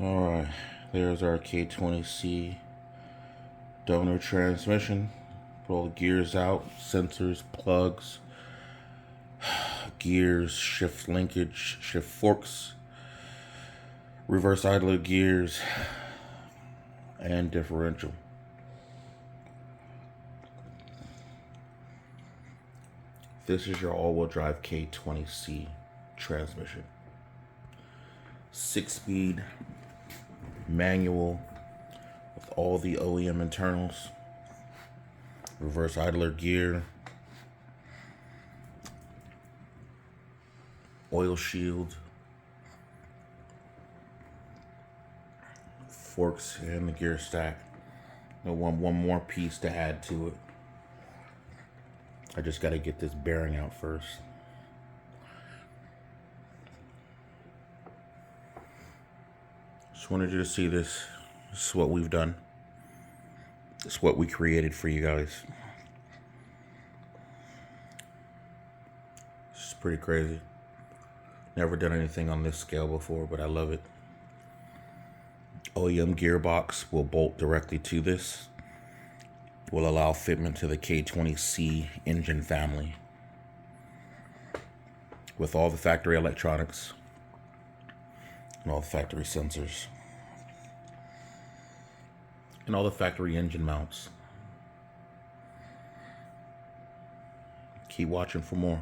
Alright, there's our K20C donor transmission. Put all the gears out, sensors, plugs, gears, shift linkage, shift forks, reverse idler gears, and differential. This is your all-wheel drive K20C transmission. 6-speed manual with all the OEM internals, reverse idler gear, oil shield, forks, and the gear stack. I want one more piece to add to it. I just got to get this bearing out first. Just wanted you to see this. This is what we've done. This is what we created for you guys. This is pretty crazy. Never done anything on this scale before, but I love it. OEM gearbox will bolt directly to this. Will allow fitment to the K20C engine family with all the factory electronics and all the factory sensors and all the factory engine mounts. Keep watching for more.